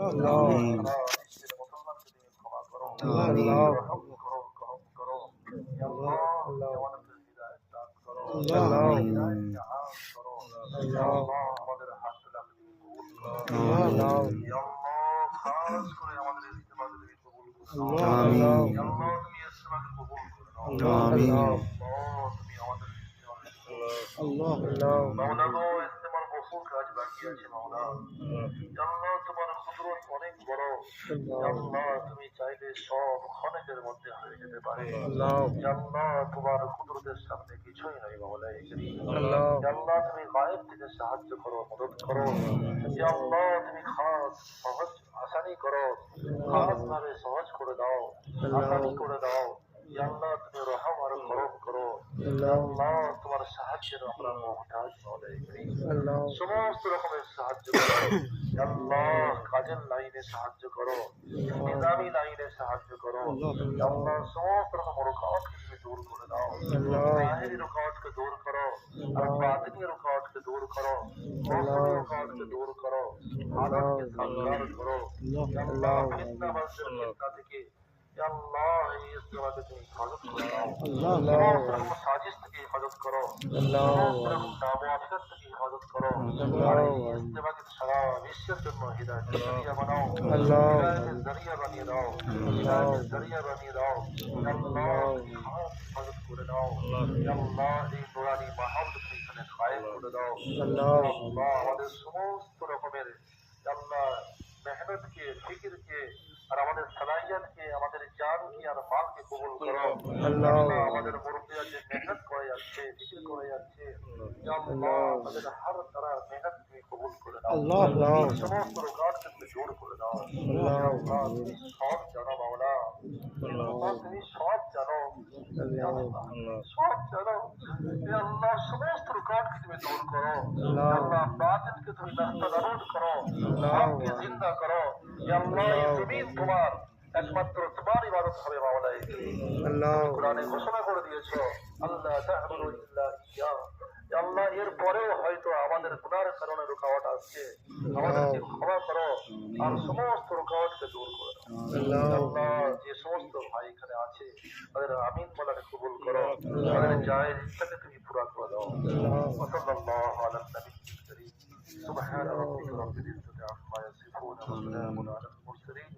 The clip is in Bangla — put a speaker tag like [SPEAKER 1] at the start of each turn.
[SPEAKER 1] আমিন আমিন আমিন আমিন
[SPEAKER 2] তুমি চাইলে সব ক্ষণেকের মধ্যে হয়ে যেতে পারে। তোমার কুদরতের সামনে কিছুই নয় মাওলা। তুমি গায়েব থেকে সাহায্য করো, মদত করো। তুমি খাস সহজ আসানি করো, খাস ভাবে সহজ করে দাও, আসানি করে দাও। তুমি রহম আর করম করো। তোমার সাহায্যের আমরা মহতাজ মাওলা। সমস্ত রকমের সাহায্য করো কাজের লাইনে সাহায্য করো, নিজামি লাইনে সাহায্য করো। সমস্ত রকম রুকাওয়াতকে তুমি দূর করে দাও। জাহিরি রুকাওয়াতকে দূর করো আর বাতিনি রুকাওয়াতকে দূর করো, মৌসুমি রুকাওয়াতকে দূর করো, হালাতকে সাজগার করো। ফিতনাবাজদের ফিতনা থেকে এই ইজতিমাকে তুমি হিফাজত করে দাও। সমস্ত রকম সাজিশ থেকে হিফাজত করো, সমস্ত রকম নামুয়াফিয়ত থেকে হিফাজত করো। আর এই ইজতিমাকে সারা বিশ্বের জন্য হিদায়াতের জরিয়া বানাও, হিদায়াতের জরিয়া বানিয়ে দাও, হিদায়াতের জরিয়া বানিয়ে দাও। তুমি খাস হিফাজত করে দাও। এই নুরানি মাহল তুমি এখানে কায়েম করে দাও। আমাদের সমস্ত রকমের মেহনতকে, ফিকিরকে আর আমাদের সালাহিয়াতকে, আমাদের জানকে আর মালকে কবুল করো। আমাদের মুরব্বিয়া যে মেহনত করে যাচ্ছে, ফিকির করে যাচ্ছে, তাদের হর তারা মেহনত তুমি কবুল করে দাও। সমস্ত রোগাটকে তুমি দূর করে দাও। তুমি সব জানো মাওলা, তুমি সব জানো, সব জানো। সমস্ত রোগাটকে তুমি দূর করো। বাতিলকে তুমি নাস্তানাবুদ করো, হককে জিন্দা করো। এই জমিন তোমার, একমাত্র তোমার ইবাদত হবে মাওলা। কোরআনে ঘোষণা করে দিয়েছো আল্লাহ তা'বুদু ইল্লা ইয়্যাহ। এর পরেও হয়তো আমাদের গুনার কারণে রুকাওয়াট আসছে, আমাদেরকে ক্ষমা করো আর সমস্ত রুকাওয়াটকে দূর করে দাও। যে সমস্ত ভাই এখানে আছে তাদের আমিন বলাকে কবুল করো, তাদের জায়েজ ইচ্ছাকে তুমি পুরা করে দাও। সাল্লাল্লাহু আলা নবিয়্যিল কারীম। সুবহান রাব্বিকা রাব্বিল ইজ্জাতি আম্মা ইয়াসিফুন ওয়া সালামুন আলাল মুরসালিন।